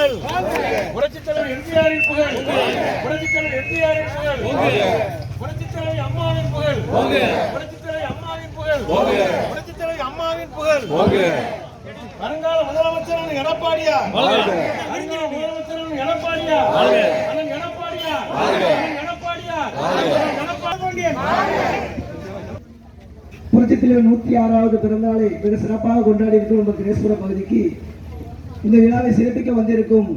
புகழ், புரட்சித் தலைவர் எம்ஜிஆரின் புகழ், புரட்சித் தலைவர் எம்ஜிஆரின் புகழ், புரட்சித் தலைவர் அம்மாவின் புகழ், புரட்சித் தலைவர் அம்மாவின் புகழ், புரட்சித் தலைவர் அம்மாவின் புகழ். வருங்கால முதலமைச்சரான எடப்பாடியா, வருங்கால முதலமைச்சரான எடப்பாடியா, அண்ணன் எடப்பாடியா, எடப்பாடியா, எடப்பாடியா. புரட்சித் தலைவர் 106வது பிறந்தநாளை மிக சிறப்பாக கொண்டாடி இருக்கும் நம்ம தினேஸ்வரம் பகுதிக்கு இந்த விழாவை சிறப்பிக்க வந்திருக்கும்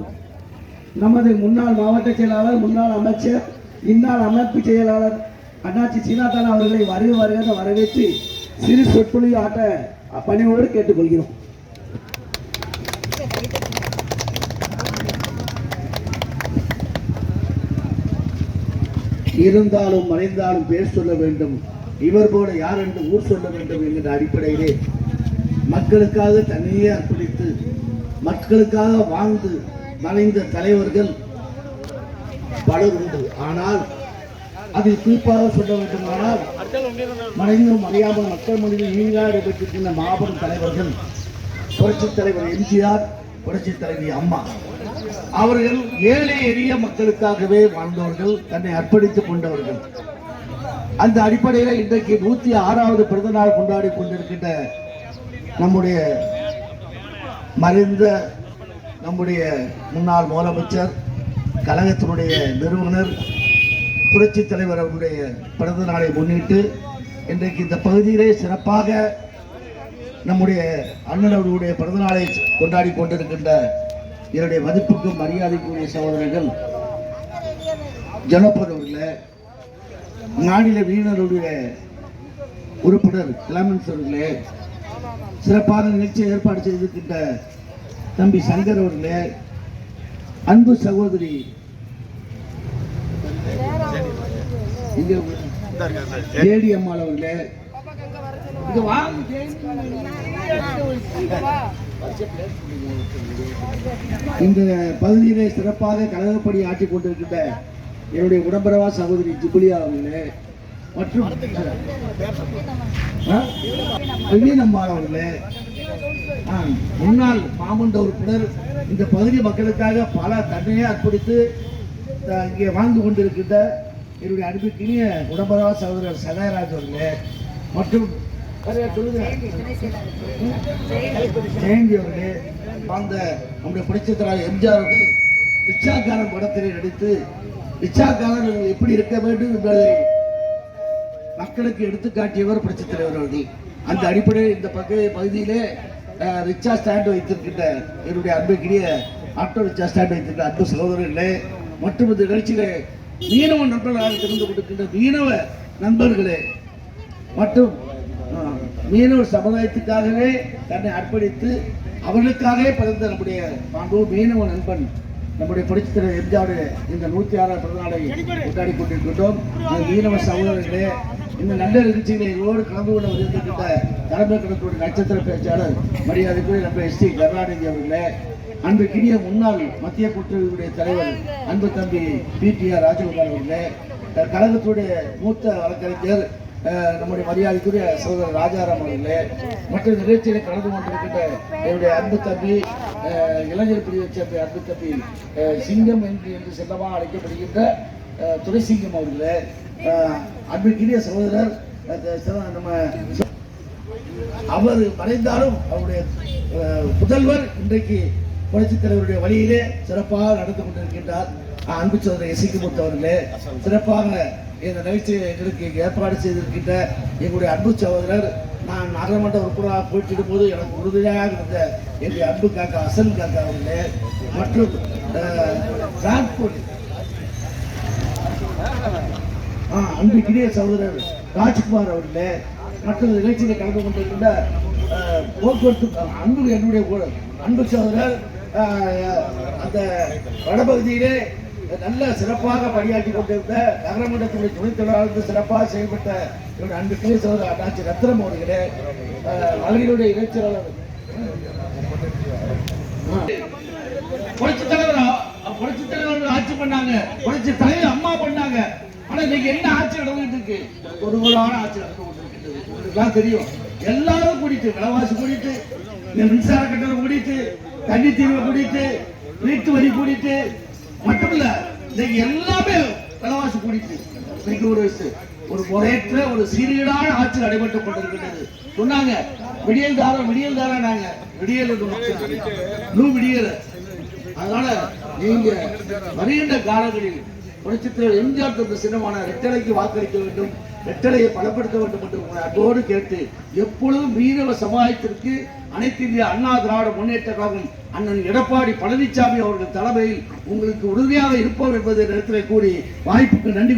நமது முன்னாள் மாவட்ட செயலாளர், முன்னாள் அமைச்சர், இந்நாள் அமைப்பு செயலாளர் அண்ணாச்சி சீனாத்தானா அவர்களை வருக வரவேற்று சிறு சொற்பொழிவு ஆட்ட பணியோடு கேட்டுக்கொள்கிறோம். இருந்தாலும் மறைந்தாலும் பேர் சொல்ல வேண்டும், இவர் போல யார் என்று ஊர் சொல்ல வேண்டும் என்கிற அடிப்படையிலே மக்களுக்காக தனியே அர்ப்பணித்து மக்களுக்காக வாழ்ந்து மறைந்த தலைவர்கள் பலர் உண்டு. ஆனால் அதில் குறிப்பாக சொல்ல வேண்டுமானால் மறைந்தும் அறியாமல் மக்கள் மொழியில் ஈடுபாடு பெற்றிருக்கின்ற மாபெரும் தலைவர்கள் புரட்சித் தலைவர் எம்ஜிஆர், புரட்சித் தலைவி அம்மா. அவர்கள் ஏழை எளிய மக்களுக்காகவே வாழ்ந்தவர்கள், தன்னை அர்ப்பணித்துக் கொண்டவர்கள். அந்த அடிப்படையில் இன்றைக்கு 106வது பிறந்த நாள் கொண்டாடி கொண்டிருக்கின்ற நம்முடைய மறைந்த நம்முடைய முன்னாள் முதலமைச்சர், கழகத்தினுடைய நிறுவனர், புரட்சி தலைவர் அவருடைய பிறந்த நாளை முன்னிட்டு இன்றைக்கு இந்த பகுதியிலே சிறப்பாக நம்முடைய அண்ணன் அவர்களுடைய பிறந்த நாளை கொண்டாடி கொண்டிருக்கின்ற என்னுடைய மதிப்புக்கும் மரியாதைக்குரிய சகோதரர்கள் ஜனபர் அவர்களே, மாநில வீரருடைய உறுப்பினர் கிளமன்ஸ் அவர்களே, சிறப்பான நிகழ்ச்சியை ஏற்பாடு செய்திருக்கின்ற தம்பி சங்கர் அவர்களே, அன்பு சகோதரி ஜேடி அம்மாள் அவர்களே, இந்த பகுதியிலே சிறப்பாக கழகப்படி ஆற்றிக் கொண்டிருக்கின்ற என்னுடைய உடம்பரவா சகோதரி ஜிபுலியா அவர்களே மற்றும் அம்மாள் அவர்களே, முன்னாள் மாமன்ற உறுப்பினர், இந்த பகுதி மக்களுக்காக பல தன்னையே அர்ப்பணித்து இங்கே வாழ்ந்து கொண்டிருக்கின்ற என்னுடைய அன்புக்கினிய உடம்பரவா சகோதரர் சகாயராஜ் அவர்களே மற்றும் ஜெயந்தி அவர்களே, வாழ்ந்த நம்முடைய புரட்சித் தலைவர் எம்ஜிஆர் அவர்கள் ரிச்சாக்காரன் படத்திலே நடித்து ரிச்சாக்காரன் எப்படி இருக்க வேண்டும் என்பதை மக்களுக்கு எடுத்துக்காட்டியவர் புரட்சித் தலைவர் அவர்கள். அந்த அடிப்படையில் இந்த பகுதியிலே ரிச்சா ஸ்டாண்ட் வைத்திருக்கின்ற என்னுடைய அன்புக்கினிய ஆட்டோ ரிச்சா ஸ்டாண்ட் வைத்திருக்கிற அன்பு சகோதரர்களே மற்றும் இந்த நிகழ்ச்சியிலே மீனவ நண்பர்களாக திறந்து கொண்டிருக்கின்ற மீனவ நண்பர்களே மற்றும் மீனவ சமுதாயத்துக்காகவே தன்னை அர்ப்பணித்து அவர்களுக்காகவே பிறந்த நம்முடைய மீனவ நண்பன் நம்முடைய புரட்சித் தலைவர் எம்ஜிஆருடைய இந்த 106வது பிறந்த நாளை கொண்டாடி கொண்டிருக்கின்றோம். மீனவ சகோதரர்களே, இந்த நல்ல நிகழ்ச்சிகளை இதோடு கலந்து கொண்டு வந்திருக்கின்ற தலைமை கழகத்துடைய நட்சத்திர பேச்சாளர் மரியாதைக்குரிய நம்ம எஸ் டி கருணாநிதி அவர்களே, அன்புக்கினிய முன்னாள் மத்திய கூட்டுறவுடைய தலைவர் அன்பு தம்பி பிடிஆர் ராஜகோபால் அவர்களே, கழகத்துடைய மூத்த வழக்கறிஞர் நம்முடைய மரியாதைக்குரிய சகோதரர் ராஜாராம் அவர்களே, மற்ற நிகழ்ச்சிகளை கலந்து கொண்டிருக்கின்ற என்னுடைய அன்பு தம்பி இளைஞர் பிரிவை சேர்ந்த அன்பு தம்பி சிங்கம் என்று செல்லமாக அழைக்கப்படுகின்ற துரைசிங்கம் அவர்களே, அன்புக்கினிய சகோதரர் நம்ம அவர் மறைந்தாலும் அவருடைய புதல்வர் இன்றைக்கு புரட்சித் தலைவருடைய வழியிலே சிறப்பாக நடந்து கொண்டிருக்கின்றார். அன்பு சகோதரர் எசிக்குமுத்து அவர்களே, சிறப்பாக இந்த நிகழ்ச்சியை எங்களுக்கு ஏற்பாடு செய்திருக்கின்ற எங்களுடைய அன்பு சகோதரர், நான் நாடாளுமன்ற உறுப்பினராக போட்டியிடும் போது எனக்கு உறுதியாக இருந்த என்னுடைய அன்பு காக்கா அசன் காக்கா அவர்களே மற்றும் டிரான்ஸ்போர்ட் அன்புக்கினிய சகோதரர் ராஜ்குமார் அவர்களே மற்றும் நிகழ்ச்சியில கலந்து கொண்டிருக்கின்ற போக்குவரத்து என்னுடைய அன்பு சகோதரர் அந்த வடபகுதியிலே நல்ல சிறப்பாக பணியாற்றி கொண்டிருந்த நகரமன்றத்துடைய துணைத் தலைவராக சிறப்பாக செயல்பட்ட என்னுடைய அன்புக்கினிய சகோதரர் அண்ணாச்சி ரத்னம் அவர்களே, மகளிருடைய இணைச்செயலாளர் புரட்சித் தலைவர் ஆட்சி பண்ணாங்க, புரட்சி தலைவர் அம்மா பண்ணாங்க. ஆனா இன்னைக்கு என்ன ஆட்சி நடந்துட்டு இருக்கு? ஒருவரான ஆட்சி நடந்து கொண்டிருக்கின்றது. உங்களுக்கு தெரியும், எல்லாரும் கூடிட்டு, விலைவாசி கூடிட்டு, மின்சார கட்டணம் கூடிட்டு, தண்ணி தீர்வு கூடிட்டு, வீட்டு வரி கூடிட்டு மட்டுமில்ல, இன்னைக்கு எல்லாமே விலைவாசி கூடிட்டு இன்னைக்கு ஒரு முறையற்ற ஒரு சீர்கேடான ஆட்சி நடைபெற்றுக் கொண்டிருக்கிறது. சொன்னாங்க விடியல் தாரம் நாங்க விடியல் விடியல். அதனால நீங்க வருகின்ற காலங்களில் புரட்சித்தலைவர் எம்ஜிஆர் தந்த சின்னமான ரெட்டலைக்கு வாக்களிக்க வேண்டும், ரெட்டலையை பலப்படுத்த வேண்டும் என்று உங்களை அன்போடு கேட்டு, எப்பொழுதும் மீனவ சமுதாயத்திற்கு அனைத்து இந்திய அண்ணா திராவிட முன்னேற்ற கழகம் அண்ணன் எடப்பாடி பழனிசாமி அவர்கள் தலைமையில் உங்களுக்கு உறுதியாக இருப்போம் என்பதை நேரத்தில் கூறி வாய்ப்புக்கு நன்றி.